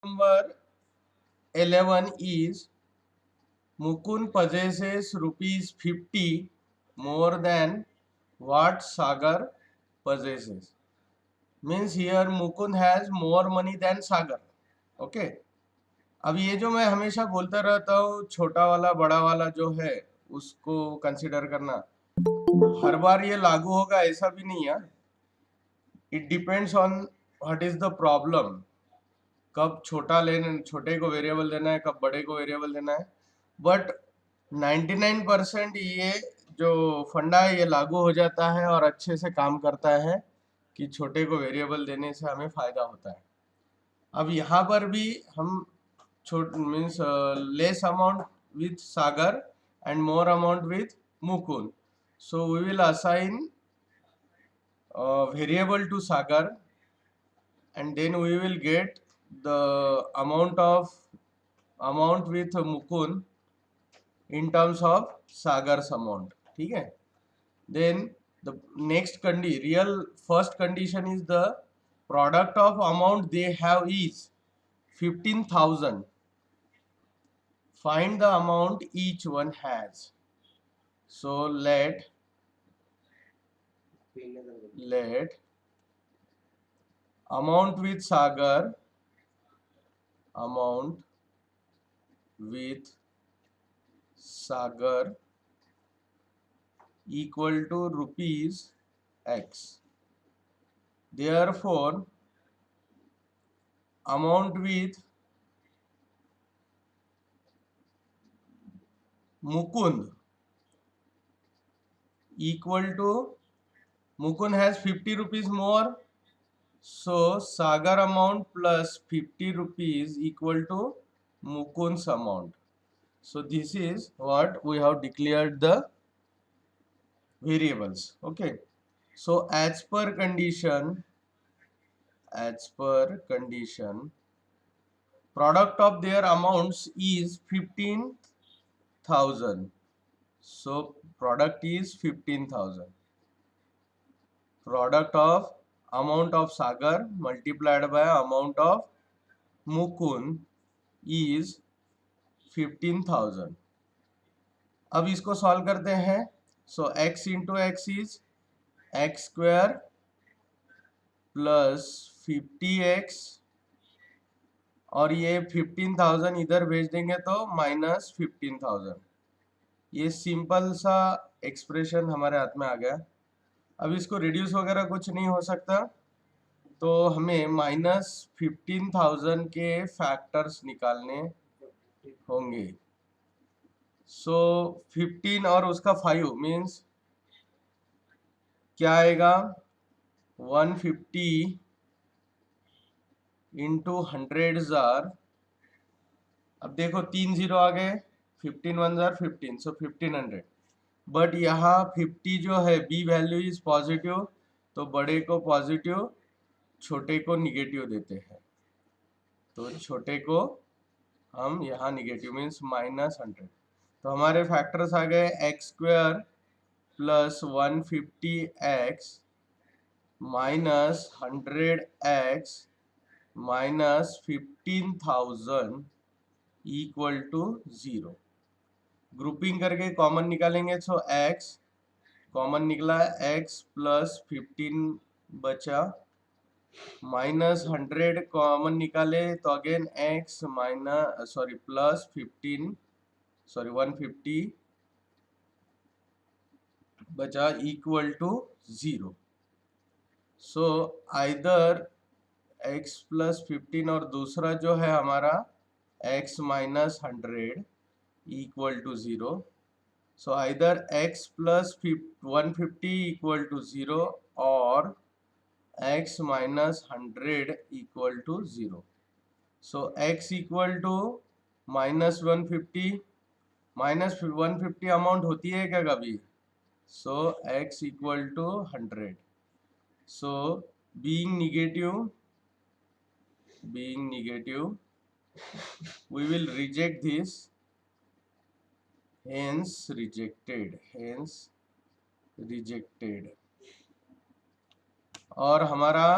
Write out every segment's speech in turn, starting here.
number 11 is Mukund possesses rupees 50 more than what Sagar possesses. Means here Mukund has more money than Sagar. Okay. अब ये जो मैं हमेशा बोलता रहता हूँ छोटा वाला बड़ा वाला जो है उसको कंसिडर करना, हर बार ये लागू होगा ऐसा भी नहीं है. It depends on what is the problem. कब छोटे को वेरिएबल देना है, कब बड़े को वेरिएबल देना है. बट 99% ये जो फंडा है ये लागू हो जाता है और अच्छे से काम करता है कि छोटे को वेरिएबल देने से हमें फायदा होता है. अब यहाँ पर भी हम means less amount with Sagar and more amount with Mukund. So we will assign variable to Sagar and then we will get the amount with Mukund in terms of Sagar's amount. ठीक है. Then the next first condition is the product of amount they have is 15,000. Find the amount each one has. So let amount with Sagar equal to rupees X. Therefore, amount with Mukund Mukund has 50 rupees more, so Sagar amount plus 50 rupees equal to Mukund's amount. So this is what we have declared the variables. Okay. So as per condition, product of their amounts is 15,000. So product is 15,000. Product of amount of Sagar multiplied by amount of Mukund is 15,000. अब इसको solve करते हैं. So x into x is x square plus 50x और ये 15,000 इधर भेज देंगे तो माइनस 15,000. ये सिंपल सा एक्सप्रेशन हमारे हाथ में आ गया. अब इसको रिड्यूस वगैरह कुछ नहीं हो सकता, तो हमें माइनस 15,000 के फैक्टर्स निकालने होंगे. सो 15 और उसका 5 मीन्स क्या आएगा, 150 इंटू 100 जार. अब देखो 3 0 आ गए, 15 1 जार 15, सो 1500. बट यहाँ 50 जो है बी वैल्यू इज पॉजिटिव, तो बड़े को पॉजिटिव छोटे को निगेटिव देते हैं. तो छोटे को हम यहाँ निगेटिव मीन्स माइनस 100. तो हमारे फैक्टर्स आ गए x square plus 150x minus 100x minus 15,000 equal to 0. Grouping करके कॉमन निकालेंगे, सो x कॉमन निकला, x प्लस 15 बचा, माइनस 100 कॉमन निकाले तो अगेन x माइनस प्लस 150 बचा equal to 0. So either x plus 15 और दूसरा जो है हमारा x minus 100 equal to 0. So either x plus 150 equal to 0 और x minus 100 equal to 0. So x equal to minus 150, minus 150 amount होती है क्या कभी? So x equal to 100. So being negative, we will reject this. Hence rejected. और हमारा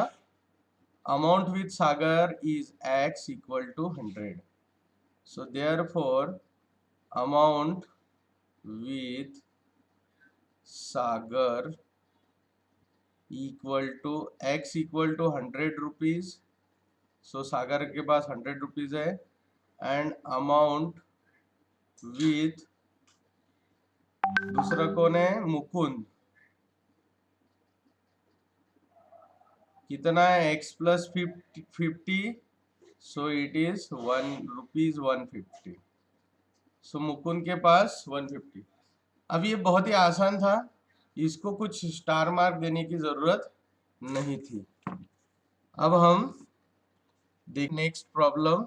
amount with Sagar is x equal to 100. So therefore amount with Sagar equal to x equal to 100 rupees. So सागर के पास 100 rupees है and amount with दूसरा कौन है मुकुंद कितना है x plus 50 so it is 1 rupees 150. सो मुकुंद के पास 150. अब ये बहुत ही आसान था इसको कुछ स्टार मार्क देने की जरूरत नहीं थी. अब हम देख next problem.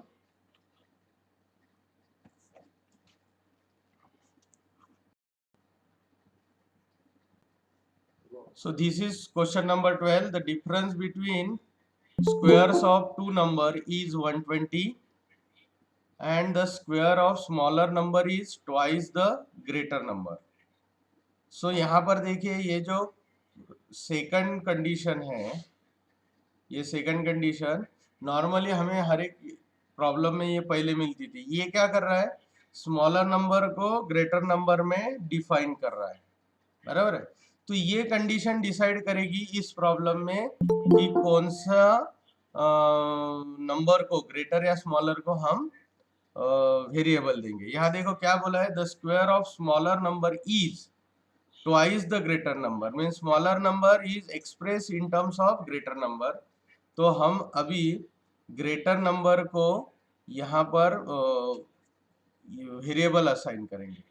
So this is question number 12. The difference between squares of two number is 120 and the square of smaller number is twice the greater number. So यहाँ पर देखिए ये जो सेकंड कंडीशन है ये सेकंड कंडीशन नॉर्मली हमें हर एक problem में ये पहले मिलती थी. ये क्या कर रहा है स्मॉलर नंबर को ग्रेटर नंबर में डिफाइन कर रहा है. बराबर है. तो ये कंडीशन डिसाइड करेगी इस प्रॉब्लम में कि कौन सा नंबर को ग्रेटर या स्मॉलर को हम वेरिएबल देंगे. यहाँ देखो क्या बोला है the square of smaller number is twice the greater number mean smaller number is express in terms of greater number. तो हम अभी ग्रेटर नंबर को यहाँ पर वेरिएबल असाइन करेंगे.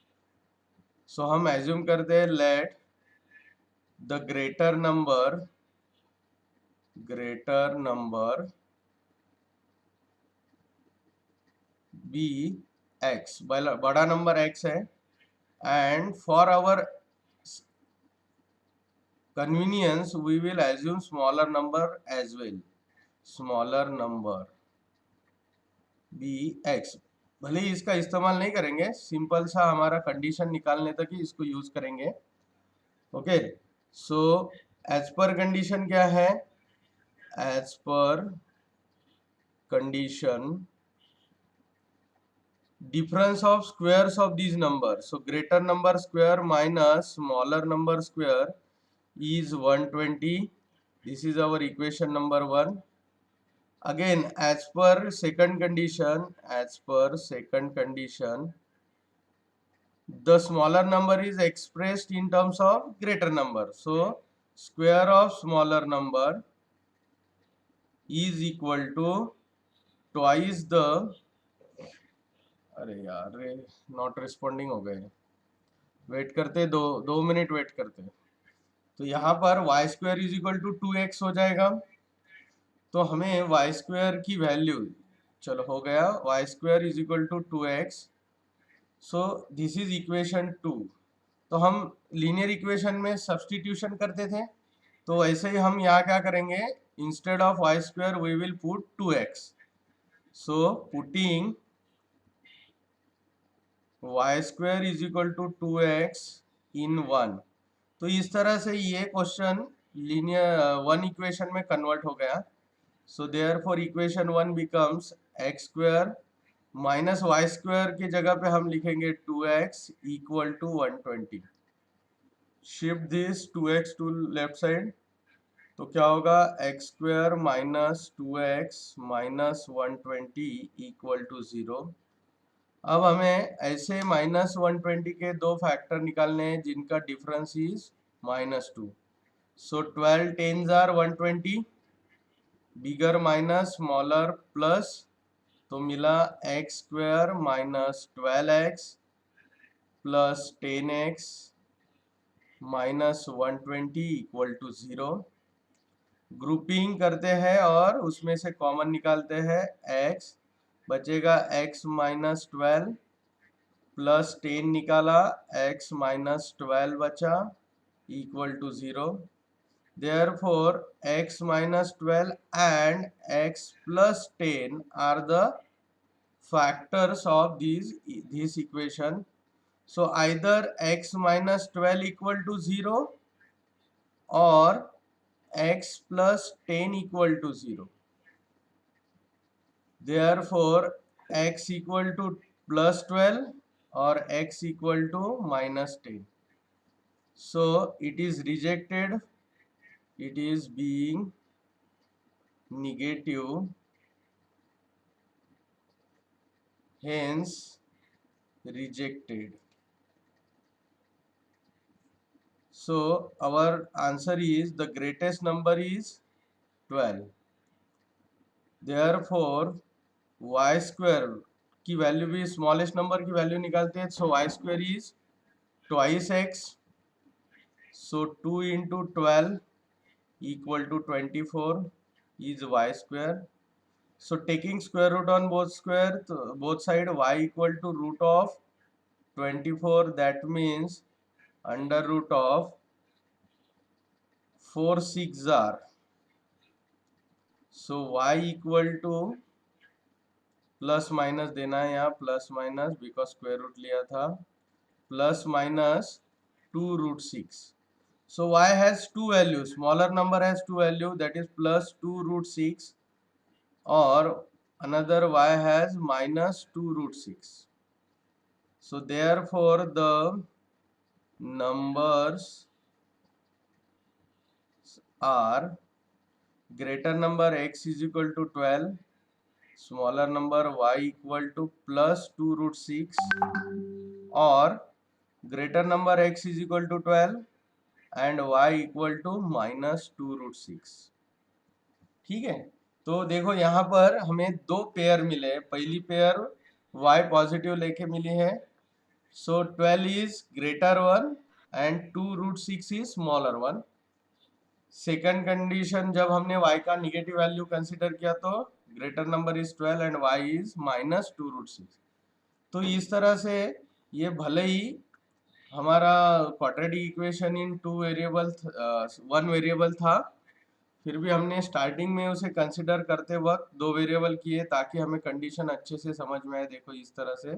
सो हम एज्यूम करते हैं let the greater number be x. बड़ा नंबर x है and for our convenience we will assume smaller number as well. Smaller number be x. भले ही इसका इस्तेमाल नहीं करेंगे सिंपल सा हमारा कंडीशन निकालने तक ही इसको यूज करेंगे. Okay. So as per condition क्या है as per condition difference of squares of these numbers. So greater number square minus smaller number square is 120. This is our equation number 1. Again as per second condition the smaller number is expressed in terms of greater number. So square of smaller number is equal to twice the अरे यार not responding हो गए. Wait करते 2 minute wait करते. तो यहाँ पर y square is equal to 2x हो जाएगा. तो हमें वाई स्क्वायर की वैल्यू चलो हो गया y square is equal to 2x. So this is equation 2. तो हम लीनियर इक्वेशन में सब्सटीट्यूशन करते थे तो ऐसे ही हम यहाँ क्या करेंगे instead of y square we will put 2x. So putting y square is equal to 2x in 1. तो इस तरह से ये क्वेश्चन लीनियर 1 इक्वेशन में कन्वर्ट हो गया. So therefore equation 1 becomes x square minus y square की जगह पे हम लिखेंगे 2x equal to 120. Shift this 2x to left side. तो क्या होगा x square minus 2x minus 120 equal to 0. अब हमें ऐसे माइनस 120 के दो फैक्टर निकालने हैं जिनका difference is -2. So 12 tens are 120 bigger minus smaller plus तो मिला x square minus 12x plus 10x minus 120 equal to 0. Grouping करते हैं और उसमें से कॉमन निकालते हैं x. बचेगा x माइनस 12 प्लस 10 निकाला x माइनस 12 बचा equal to 0. Therefore x minus 12 and x plus 10 are the factors of this equation. So either x minus 12 equal to 0 or x plus 10 equal to 0. Therefore, x equal to plus 12 or x equal to minus 10. So it is rejected. It is being negative. Hence rejected. So our answer is the greatest number is 12. Therefore y square की value भी smallest number की value निकालते हैं. सो y square is twice x. So 2 into 12 equal to 24 is y square. So taking square root on both side, y equal to root of 24, that means under root of 4 6 are. So y equal to plus minus देना है यहाँ, plus minus because square root लिया था, plus minus 2 root 6. So y has two values, smaller number has two value, that is plus 2 root 6, or another y has minus 2 root 6. So therefore the numbers are greater number x is equal to 12, smaller number y equal to plus 2 root 6, or greater number x is equal to 12 and y equal to minus 2 root 6. ठीक है, तो देखो यहाँ पर हमें दो pair मिले. पहली पेयर y पॉजिटिव लेके मिली है. सो 12 is greater one and 2 root 6 is smaller one. Second condition जब हमने y का निगेटिव वैल्यू कंसिडर किया तो greater number is 12 and y is minus 2 root 6. तो इस तरह से ये भले ही हमारा quadratic equation in one variable था, फिर भी हमने स्टार्टिंग में उसे कंसिडर करते वक्त दो वेरिएबल किए ताकि हमें कंडीशन अच्छे से समझ में आए. देखो इस तरह से.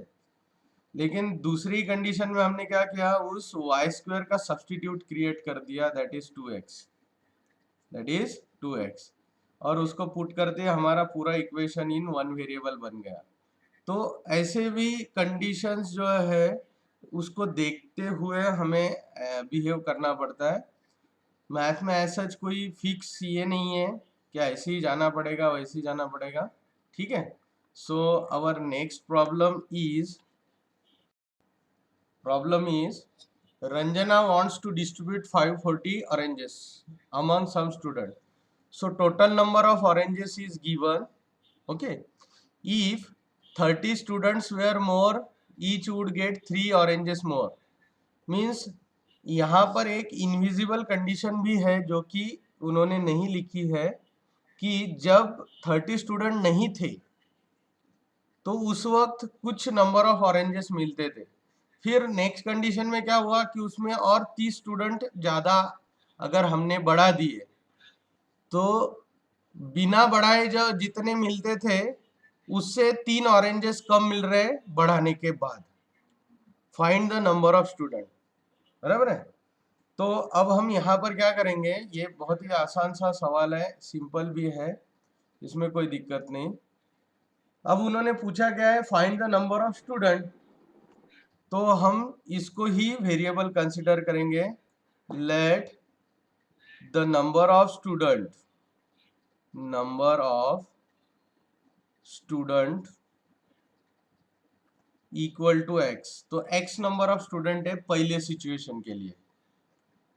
लेकिन दूसरी कंडीशन में हमने क्या किया, उस वाई स्क्वायर का सब्सटीट्यूट क्रिएट कर दिया, दैट इज 2x, और उसको पुट करते हमारा पूरा इक्वेशन इन वन वेरिएबल बन गया. तो ऐसे भी कंडीशंस जो है उसको देखते हुए हमें बिहेव करना पड़ता है. मैथ में ऐसा कोई फिक्स ये नहीं है कि ऐसे ही जाना पड़ेगा वैसे ही जाना पड़ेगा. ठीक है. So our next problem is Ranjana wants to distribute 540 oranges among some students. So total number of oranges is given. Okay. If 30 students were more, each would get 3 oranges more. Means यहाँ पर एक invisible condition भी है जो कि उन्होंने नहीं लिखी है कि जब 30 स्टूडेंट नहीं थे तो उस वक्त कुछ नंबर ऑफ ऑरेंजेस मिलते थे. फिर नेक्स्ट कंडीशन में क्या हुआ कि उसमें और 30 स्टूडेंट ज़्यादा अगर हमने बढ़ा दिए तो बिना बढ़ाए जो जितने मिलते थे उससे 3 ऑरेंजेस कम मिल रहे बढ़ाने के बाद. Find the number of student. बराबर है. तो अब हम यहाँ पर क्या करेंगे, ये बहुत ही आसान सा सवाल है, सिंपल भी है, इसमें कोई दिक्कत नहीं. अब उन्होंने पूछा क्या है, find the number of student. तो हम इसको ही वेरिएबल कंसिडर करेंगे. Let the number of student equal to x. तो x नंबर ऑफ स्टूडेंट है पहले सिचुएशन के लिए,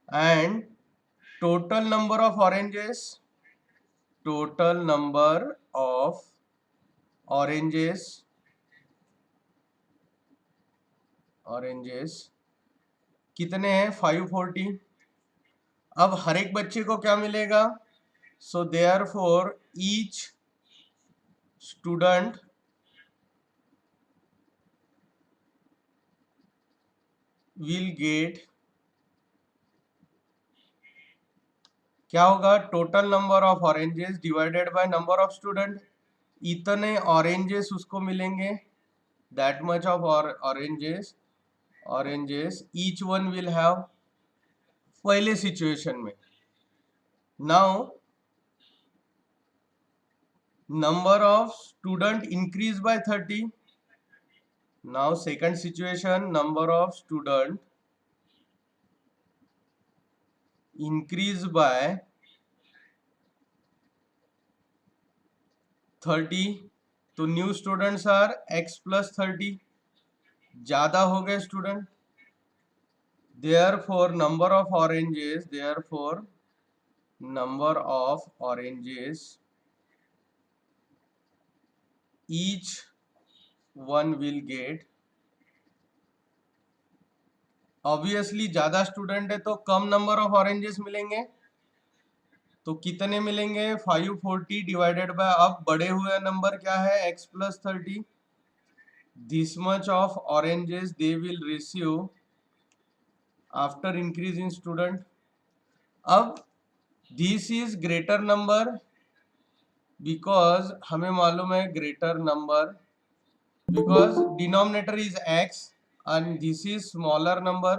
and total number of oranges कितने हैं, 540. अब हर एक बच्चे को क्या मिलेगा, so therefore each student will get, क्या होगा, total number of oranges divided by number of student. इतने ऑरेंजेस उसको मिलेंगे, that much of oranges each one will have पहले सिचुएशन में. Now number of student increase by 30. Now second situation, number of student increase by 30. तो new students are x plus 30. ज्यादा हो गए student, therefore number of oranges each one will get. Obviously ज्यादा student है तो कम number of oranges मिलेंगे, तो कितने मिलेंगे 540 डिवाइडेड बाय, अब बढ़े हुए नंबर क्या है x plus 30. this much of oranges they will receive after increase in student. अब this is greater number because हमें मालूम है greater number because denominator is x and this is smaller number.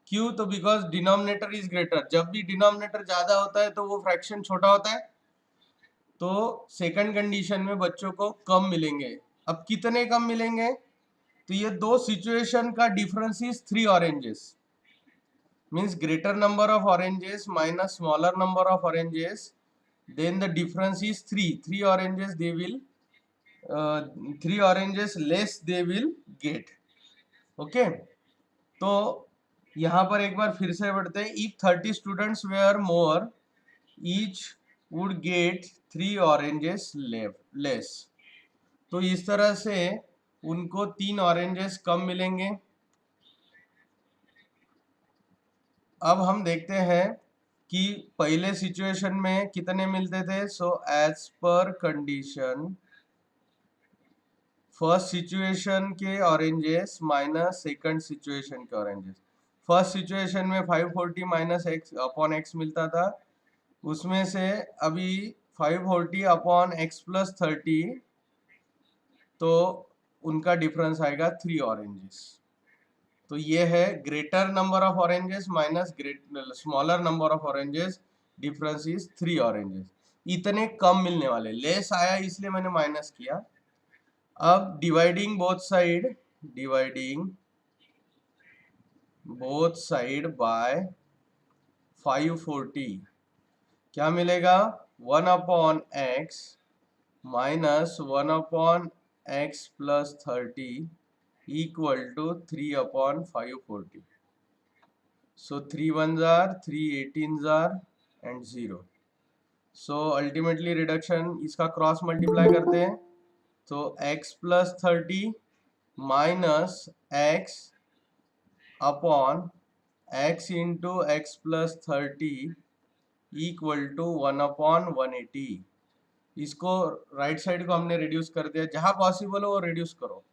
क्यों? तो बिकॉज डिनोमिनेटर इज ग्रेटर, जब भी denominator ज्यादा होता है तो वो फ्रैक्शन छोटा होता है, तो सेकंड कंडीशन में बच्चों को कम मिलेंगे. अब कितने कम मिलेंगे? तो ये दो सिचुएशन का difference is 3 oranges, means greater number of oranges minus smaller number of oranges, then the difference is 3 oranges they will 3 oranges less they will get. Okay, तो यहाँ पर एक बार फिर से बढ़ते हैं. If 30 students were more each would get 3 oranges less. तो इस तरह से उनको 3 ऑरेंजेस कम मिलेंगे. अब हम देखते हैं कि पहले सिचुएशन में कितने मिलते थे. So as per condition first situation के ऑरेंजेस माइनस सेकंड सिचुएशन के ऑरेंजेस. फर्स्ट सिचुएशन में 540 माइनस एक्स अपॉन एक्स मिलता था, उसमें से अभी 540 अपॉन एक्स प्लस 30, तो उनका डिफरेंस आएगा 3 ऑरेंजेस. तो ये है greater number of oranges minus smaller number of oranges, difference is 3 oranges. इतने कम मिलने वाले, लेस आया इसलिए मैंने माइनस किया. अब डिवाइडिंग बोथ साइड बाय 540, क्या मिलेगा? 1 upon x minus 1 upon x plus 30 equal to 3 upon 540. So 3 1s are 3 18s are and 0. So ultimately reduction, इसका क्रॉस मल्टीप्लाई करते हैं तो x plus 30 minus x upon x into x plus 30 equal to 1 upon 180. इसको right side को हमने reduce कर दिया, जहां पॉसिबल हो वो रिड्यूस करो.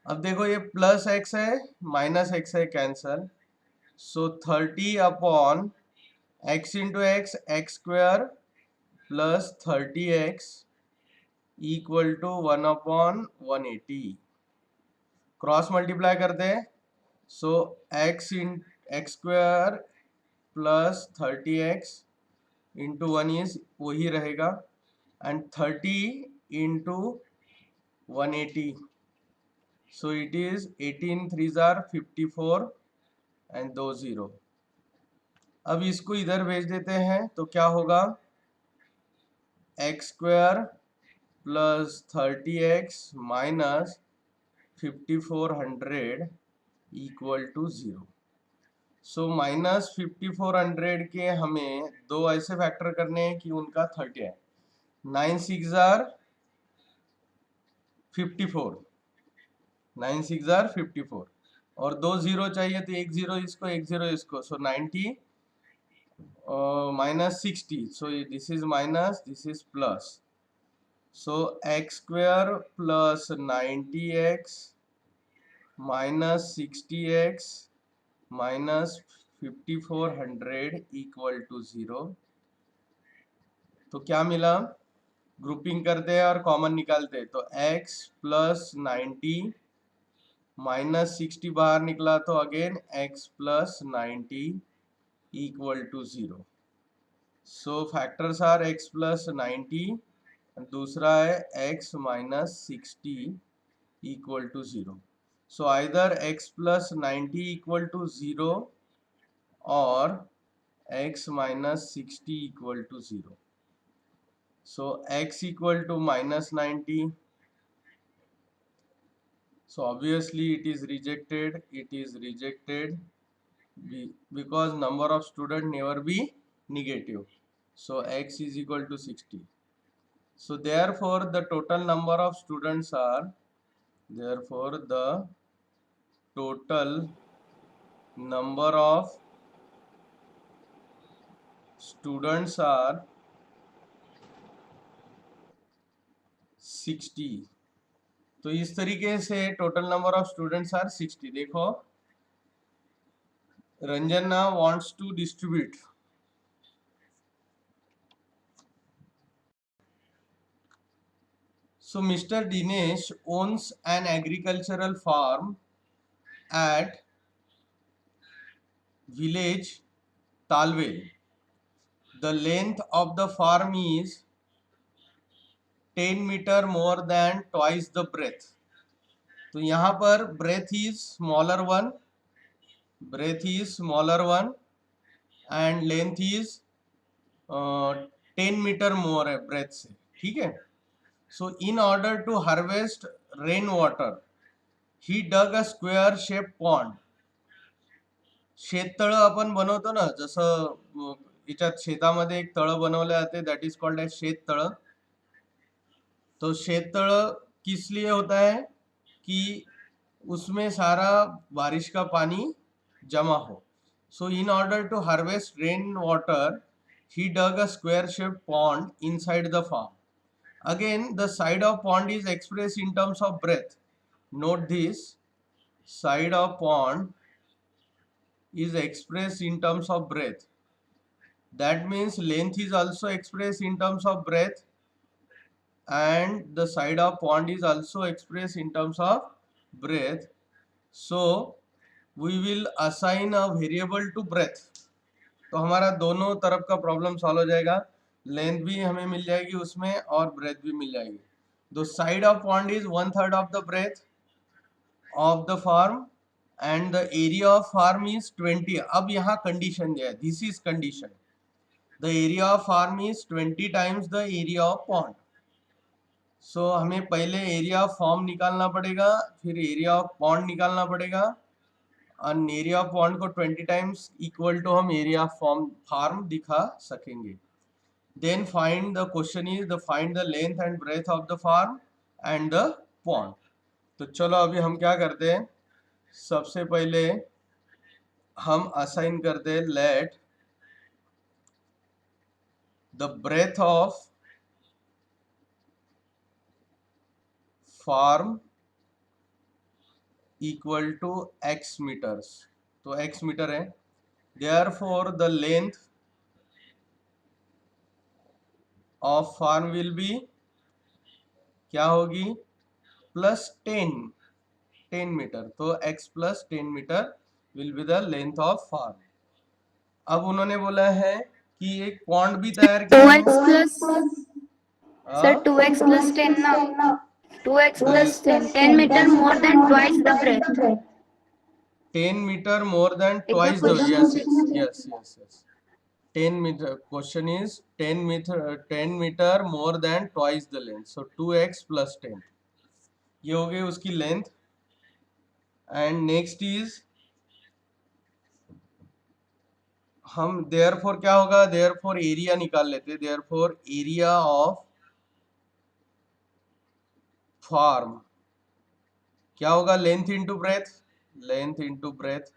अब देखो ये प्लस एक्स है माइनस एक्स है, cancel. So 30 upon x into x x square plus 30x equal to 1 upon 180. Cross multiply करते हैं, so x square plus 30x into 1 is वही रहेगा, and 30 into 180, so it is 18 3s are 54 and 2 0. अब इसको इधर भेज देते हैं तो क्या होगा? X square plus 30x minus 5400 equal to 0. So minus 5400 के हमें दो ऐसे फैक्टर करने हैं कि उनका 30 है. 9 6 are 54, 9 6 are 54 और दो जीरो चाहिए तो एक जीरो इसको एक जीरो इसको. So 90 minus 60, so this is minus this is plus. So x square plus 90x minus 60x minus 5400 equal to 0. तो क्या मिला? ग्रुपिंग करते हैं और कॉमन निकालते हैं, तो x प्लस 90 माइनस 60 बाहर निकला तो again x plus 90 equal to 0. So factors are x plus 90, दूसरा है x minus 60 equal to 0. So either x plus 90 equal to 0 और x minus 60 equal to 0. So x equal to minus 90. So obviously it is rejected. It is rejected because number of student never be negative. So x is equal to 60. So therefore the total number of students are, therefore the total number of students are 60. तो इस तरीके से total number of students are 60. देखो Ranjana wants to distribute. So Mr. Dinesh owns an agricultural farm at village Talwel. The length of the farm is 10 meter more than twice the breadth. तो यहाँ पर breadth is smaller one and length is 10 meter more है breadth से. ठीक है. So in order to harvest rainwater, he dug a square shaped pond. शेततळ आपण बनवतो ना, जसं याच्यात शेतामध्ये एक तळ बनवले जाते, दॅट इज कॉल्ड एज शेततळ. तो शेततळ किस लिए होता है कि उसमें सारा बारिश का पानी जमा हो. So in order to harvest rain water he dug a square shaped pond inside the farm. Again, the side of pond is expressed in terms of breadth. Note this, side of pond is expressed in terms of breadth. That means length is also expressed in terms of breadth and the side of pond is also expressed in terms of breadth. So we will assign a variable to breadth. तो हमारा दोनों तरफ का problem solve हो जाएगा. Length भी हमें मिल जाएगी उसमें और ब्रेथ भी मिल जाएगी. The side of pond is 1/3 of the breadth of the farm and the area of farm is 20. अब यहाँ कंडीशन दिया है, this is condition. The area of farm is 20 times the area of pond. So हमें पहले area of farm निकालना पड़ेगा, फिर area of pond निकालना पड़ेगा और area of pond को 20 times equal to हम area of farm दिखा सकेंगे. Then find the question is the find the length and breadth of the farm and the pond. तो चलो अभी हम क्या करते हैं, सबसे पहले हम असाइन करते हैं let the breadth of farm equal to x metres. तो x मीटर है, therefore the length of farm will be क्या होगी प्लस 10 मीटर. तो x plus 10 metre will be the length of farm. अब उन्होंने बोला है कि एक पॉन्ड भी तैयार किया. 2x plus sir 2x plus 10 ना 2x plus 10 10 meter more than twice the breadth. 10 meter more than एक बार twice the, question yes. 10 meter, question is 10 meter more than twice the length. So 2x plus 10 ये हो गई उसकी length. And next is हम therefore क्या होगा, therefore area निकाल लेते हैं. देयरफॉर एरिया ऑफ फार्म क्या होगा, length into breadth. Length into breadth,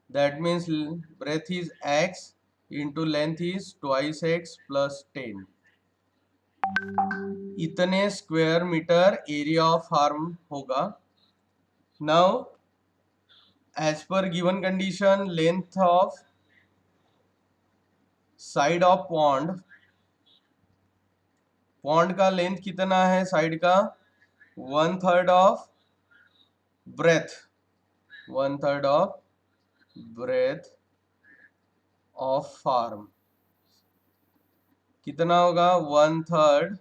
that means breadth is x into length is twice x plus 10. इतने square metre area of farm होगा. Now as per given condition length of side of pond, pond का length कितना है side का, 1/3 of breadth, 1/3 of breadth of farm. कितना होगा 1/3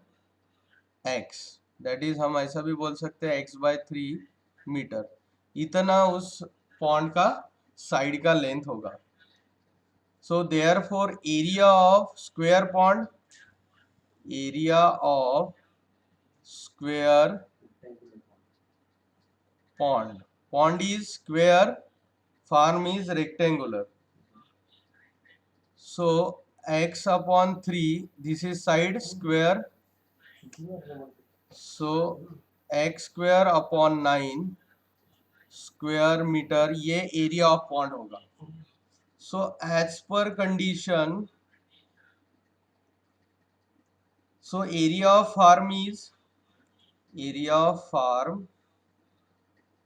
x, that is हम ऐसा भी बोल सकते हैं x/3 मीटर। इतना उस पॉन्ड का साइड का लेंथ होगा। So therefore area of square pond, area of square pond, pond is square, farm is rectangular, so x upon 3, this is side square, so x square upon 9 square meter, ये area of pond होगा। so as per condition, so area of farm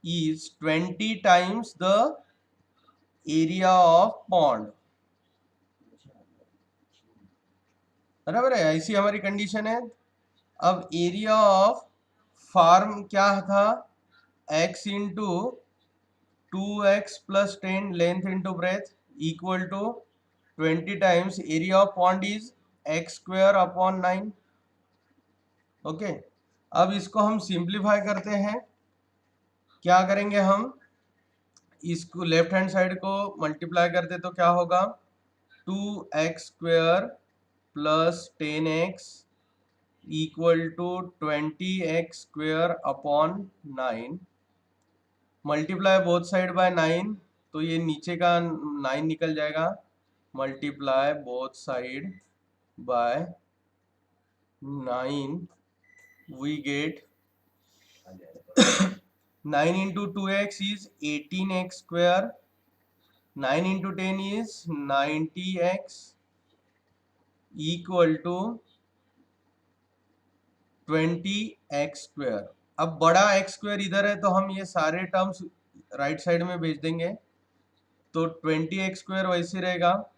is 20 times the area of pond, बराबर है, ऐसी हमारी condition है। अब area of farm क्या था, x into 2x plus 10 length into breadth equal to 20 times area of pond is x square upon 9। Okay, अब इसको हम सिंप्लीफाई करते हैं। क्या करेंगे हम, इसको लेफ्ट हैंड साइड को मल्टीप्लाई करते तो क्या होगा, 2x square plus 10x equal to 20x square upon 9, multiply both side by 9, तो ये नीचे का 9 निकल जाएगा, multiply both side by 9, we get 9 into 2x is 18x square, 9 into 10 is 90x equal to 20x square. अब बड़ा x square इधर है तो हम ये सारे टर्म्स राइट साइड में भेज देंगे, तो 20x स्क्वायर वैसे रहेगा,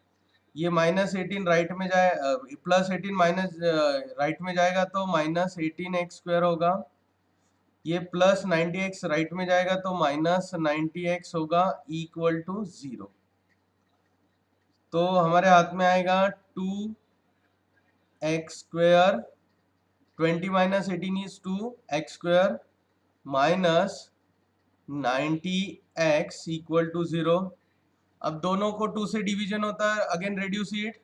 ये -18 राइट में जाए, +18 माइनस राइट में जाएगा तो -18x स्क्वायर होगा, ये +90x राइट में जाएगा तो -90x होगा इक्वल टू 0। तो हमारे हाथ में आएगा 2x square, 20 minus 18 is 2x square minus 90x equal to 0। अब दोनों को 2 से डिवीजन होता है, again reduce it,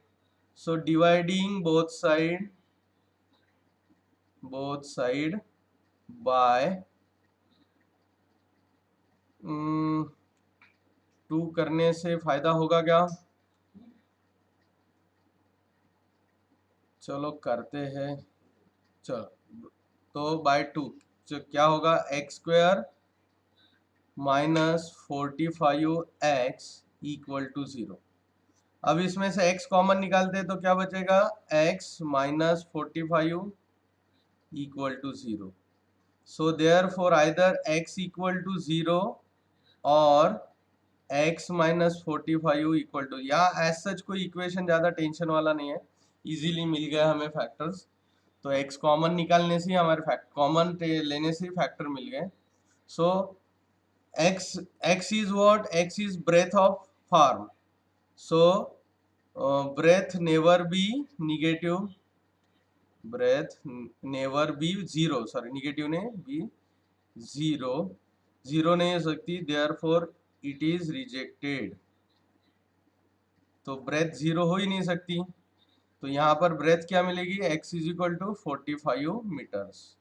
so dividing both side by 2 करने से फायदा होगा क्या, चलो करते हैं, चलो तो बाय 2, तो क्या होगा x square -45x equal to 0। अब इसमें से x कॉमन निकालते हैं तो क्या बचेगा, x -45 equal to 0। So therefore either x equal to 0 और x -45 इक्वल टू, या एज सच कोई इक्वेशन ज़्यादा टेंशन वाला नहीं है, इजीली मिल गया हमें फैक्टर्स, तो x कॉमन निकालने से ही हमारे कॉमन लेने से ही फैक्टर मिल गए। सो x is what, x is breadth of farm, so breadth never be negative, breadth never be zero, sorry negative नहीं be zero, zero नहीं हो सकती, therefore it is rejected, तो ब्रेथ जीरो हो ही नहीं सकती, तो यहाँ पर ब्रेथ क्या मिलेगी, x is equal to 45 metres.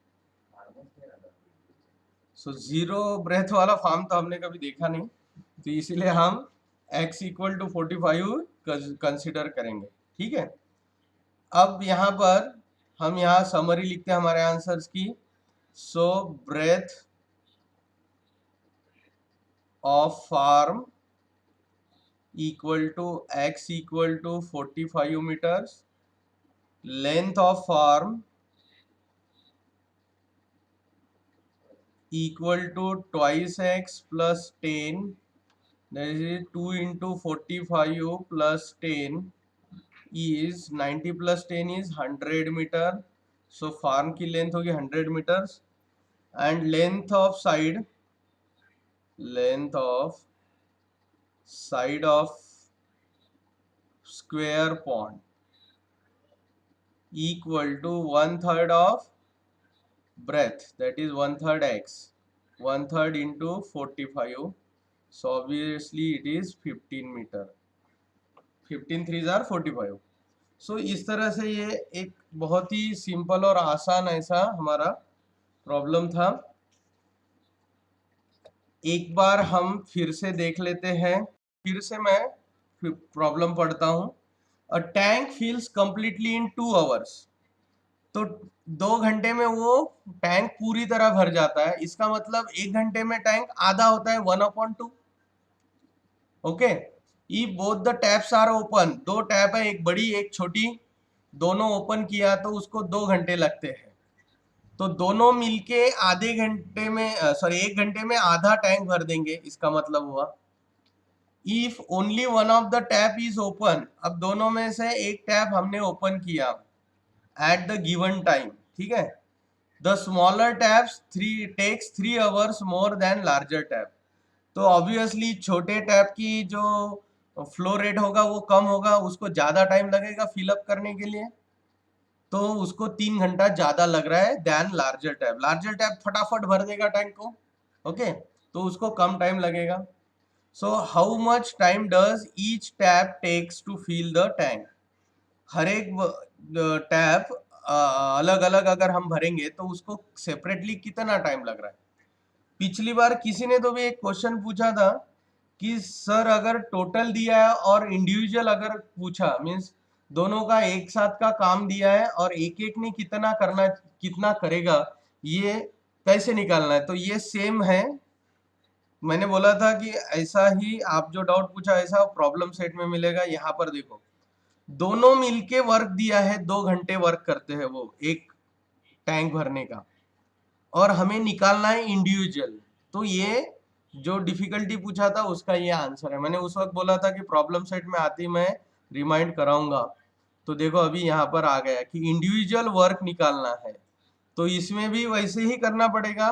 So zero breadth वाला फार्म तो हमने कभी देखा नहीं, तो इसीलिए हम x इक्वल टू 45 कंसिडर करेंगे, ठीक है। अब यहाँ पर हम यहाँ समरी लिखते हैं हमारे आंसर्स की। So breadth of farm equal to x equal to 45 metres, length of farm equal to twice x plus 10, that is 2 into 45 plus 10 is 90 plus 10 is 100 meter, so farm की लेंथ होगी 100 meters, and length of side of square pond equal to 1/3 of breadth, that is 1/3 x, 1/3 into 45, so obviously it is 15 meter. 15 3s are 45. सो इस तरह से ये एक बहुत ही simple और आसान ऐसा हमारा प्रॉब्लम था। एक बार हम फिर से देख लेते हैं, फिर से मैं प्रॉब्लम पढ़ता हूं। A tank fills completely in 2 hours, तो 2 घंटे में वो टैंक पूरी तरह भर जाता है। इसका मतलब 1 घंटे में टैंक आधा होता है, 1/2। Okay, if both the taps are open, दो टैप है, एक बड़ी एक छोटी, दोनों ओपन किया तो उसको 2 घंटे लगते हैं। तो दोनों मिलके आधे घंटे में, सॉरी 1 घंटे में आधा टैंक भर देंगे, इसका मतलब हुआ। If only one of the tap is open, अब दोनों में से एक टैप हमने ओपन किया एट द गिवन टाइम, ठीक है, the smaller taps takes 3 hours more than larger tap. तो ऑब्वियसली छोटे टैप की जो फ्लो रेट होगा वो कम होगा, उसको ज्यादा टाइम लगेगा फिलअप करने के लिए, तो उसको 3 घंटा ज्यादा लग रहा है then larger tap. Larger tap फटाफट भर देगा टैंक को, ओके, तो उसको कम टाइम लगेगा। So how much time does each tap takes to fill the tank? हर एक टैप अलग अलग अगर हम भरेंगे तो उसको सेपरेटली कितना टाइम लग रहा है। पिछली बार किसी ने तो भी एक क्वेश्चन पूछा था कि सर अगर टोटल दिया है और इंडिविजुअल अगर पूछा, मीन्स दोनों का एक साथ का काम दिया है और एक एक ने कितना करना, कितना करेगा, ये कैसे निकालना है। तो ये सेम है, मैंने बोला था कि ऐसा ही आप जो डाउट पूछा ऐसा प्रॉब्लम सेट में मिलेगा। यहाँ पर देखो, दोनों मिलके वर्क दिया है, 2 घंटे वर्क करते हैं वो एक टैंक भरने का, और हमें निकालना है इंडिविजुअल। तो ये जो डिफिकल्टी पूछा था उसका ये आंसर है। मैंने उस वक्त बोला था कि प्रॉब्लम सेट में आती मैं रिमाइंड कराऊंगा, तो देखो अभी यहाँ पर आ गया कि इंडिविजुअल वर्क निकालना है। तो इसमें भी वैसे ही करना पड़ेगा,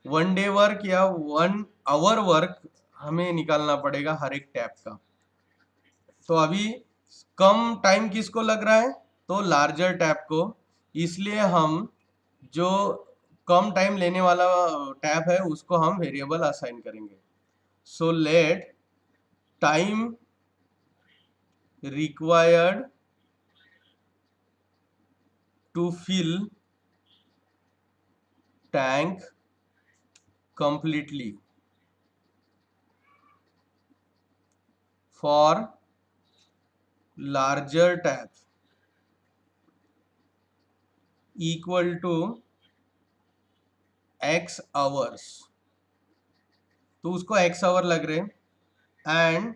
1 डे वर्क या 1 आवर वर्क हमें निकालना पड़ेगा हर एक टैप का। तो अभी कम टाइम किसको लग रहा है, तो लार्जर टैप को, इसलिए हम जो कम टाइम लेने वाला टैप है उसको हम वेरिएबल असाइन करेंगे। So let time required to fill tank completely for larger tap equal to x hours, तो उसको x आवर लग रहे, and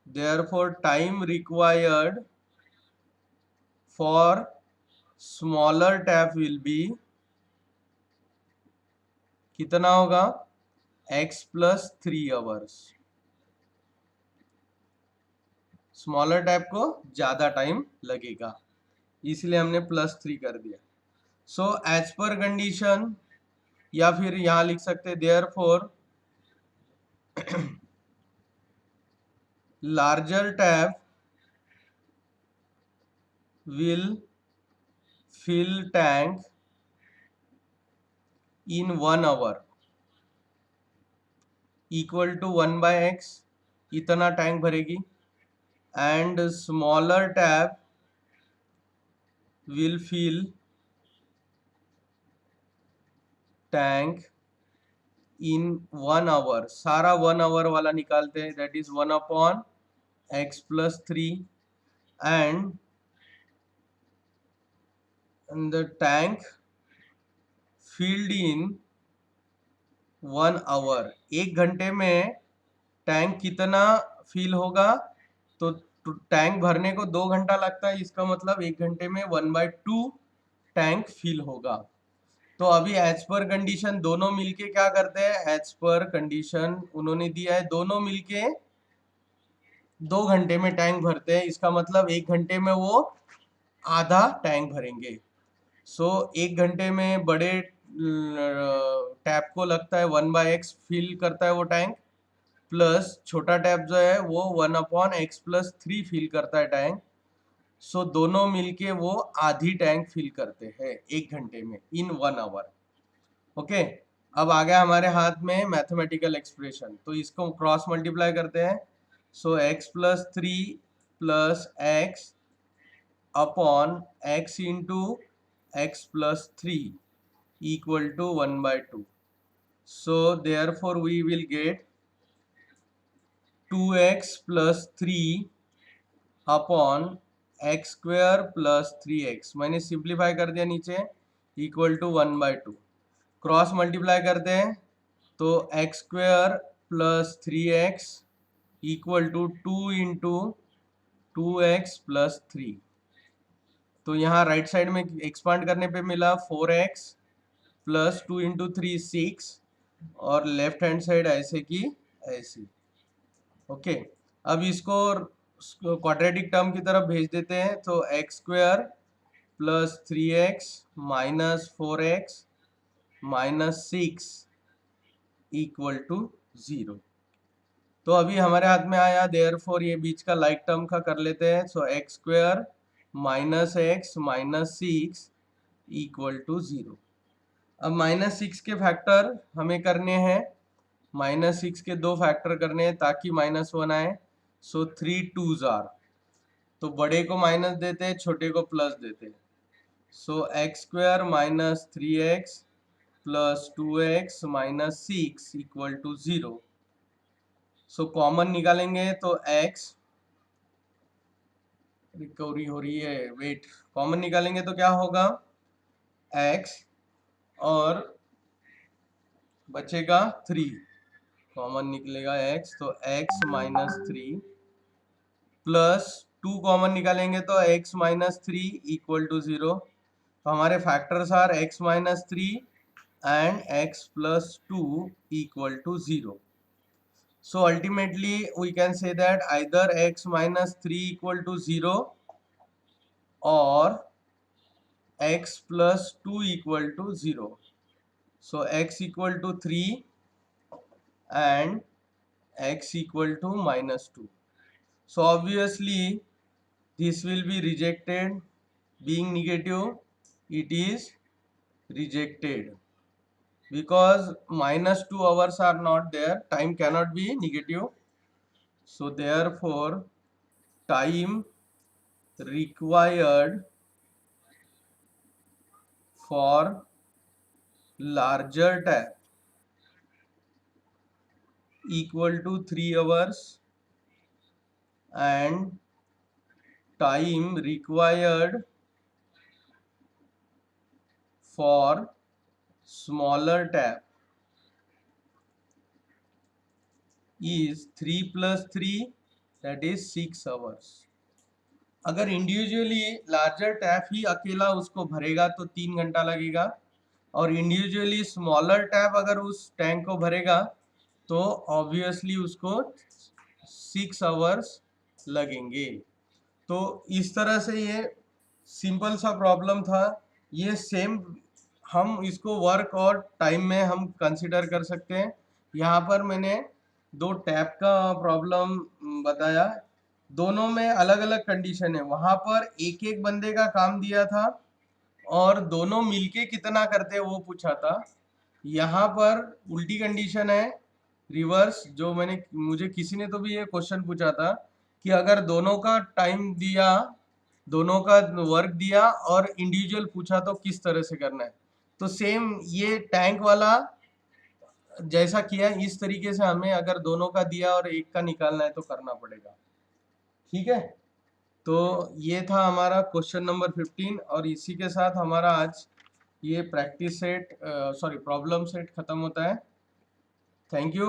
therefore time required for smaller tap will be कितना होगा, x plus 3 hours. Smaller tap को ज्यादा time लगेगा, इसलिए हमने +3 कर दिया। सो एज पर कंडीशन, या फिर यहां लिख सकते therefore larger tap will fill tank in 1 hour equal to 1/x, इतना टैंक भरेगी, and smaller tap will fill tank in 1 hour, सारा 1 hour वाला निकालते हैं, that is 1/x plus 3, and the tank filled in 1 hour, 1 घंटे में tank कितना fill होगा, तो टैंक भरने को 2 घंटा लगता है, इसका मतलब 1 घंटे में 1/2 टैंक फिल होगा। तो अभी एज पर कंडीशन दोनों मिलके क्या करते हैं, एज पर कंडीशन उन्होंने दिया है दोनों मिलके 2 घंटे में टैंक भरते हैं, इसका मतलब 1 घंटे में वो आधा टैंक भरेंगे। सो 1 घंटे में बड़े टैप को लगता है 1/x फिल करता है वो टैंक, प्लस छोटा टैप जो है वो 1/x plus 3 फिल करता है टैंक। सो दोनों मिलके वो आधी टैंक फिल करते हैं 1 घंटे में, इन 1 आवर। ओके, अब आ गया हमारे हाथ में मैथमेटिकल एक्सप्रेशन, तो इसको क्रॉस मल्टीप्लाई करते हैं। सो x+3 plus x upon x into x+3 equal to 1/2. So therefore we will get 2x plus 3 upon x square plus 3x, मैंने सिंप्लीफाई कर दिया नीचे, इक्वल टू 1/2। क्रॉस मल्टीप्लाई करते हैं तो x square plus 3x equal to 2 into 2x plus 3। तो यहाँ right side में एक्सपांड करने पे मिला 4x प्लस 2 इंटू 3 6, और लेफ्ट हैंड साइड ऐसे की ऐसी। ओके, अब इसको क्वाड्रेटिक टर्म की तरफ भेज देते हैं, तो x square plus 3x minus 4x minus 6 equal to 0। तो अभी हमारे हाथ में आया, देयरफॉर ये बीच का लाइक टर्म का कर लेते हैं। So x square minus x minus 6 equal to 0। अब -6 के फैक्टर हमें करने हैं, -6 के 2 फैक्टर करने हैं ताकि -1 आए। सो 3 2s आर, तो बड़े को माइनस देते हैं, छोटे को प्लस देते हैं। So x square minus 3x plus 2x minus 6 equal to 0। So common निकालेंगे तो x, रिकवरी हो रही है, वेट, कॉमन निकालेंगे तो क्या होगा, x और बचेगा 3, कॉमन निकलेगा x, तो x माइनस 3 प्लस 2 कॉमन निकालेंगे तो x माइनस 3 इक्वल टू 0। तो हमारे factors are x minus 3 and x plus 2 equal to 0। So ultimately we can say that either x minus 3 equal to 0 or x plus 2 equal to 0. So x equal to 3 and x equal to -2. So obviously this will be rejected, being negative it is rejected, because -2 hours are not there, time cannot be negative. So therefore time required for larger tap equal to 3 hours and time required for smaller tap is 3 plus 3, that is 6 hours. अगर individually larger tap ही अकेला उसको भरेगा तो 3 घंटा लगेगा, और individually smaller tap अगर उस टैंक को भरेगा तो ऑब्वियसली उसको 6 आवर्स लगेंगे। तो इस तरह से ये सिंपल सा प्रॉब्लम था। ये सेम हम इसको वर्क और टाइम में हम कंसिडर कर सकते हैं। यहाँ पर मैंने 2 टैप का प्रॉब्लम बताया, दोनों में अलग अलग कंडीशन है। वहाँ पर एक एक बंदे का काम दिया था और दोनों मिलके कितना करते वो पूछा था। यहाँ पर उल्टी कंडीशन है, रिवर्स, जो मुझे किसी ने तो भी ये क्वेश्चन पूछा था कि अगर दोनों का टाइम दिया, दोनों का वर्क दिया और इंडिविजुअल पूछा तो किस तरह से करना है। तो सेम ये टैंक वाला जैसा किया इस तरीके से हमें अगर दोनों का दिया और एक का निकालना है तो करना पड़ेगा। ठीक है, तो ये था हमारा क्वेश्चन नंबर 15, और इसी के साथ हमारा आज ये प्रैक्टिस सेट प्रॉब्लम सेट खत्म होता है। Thank you.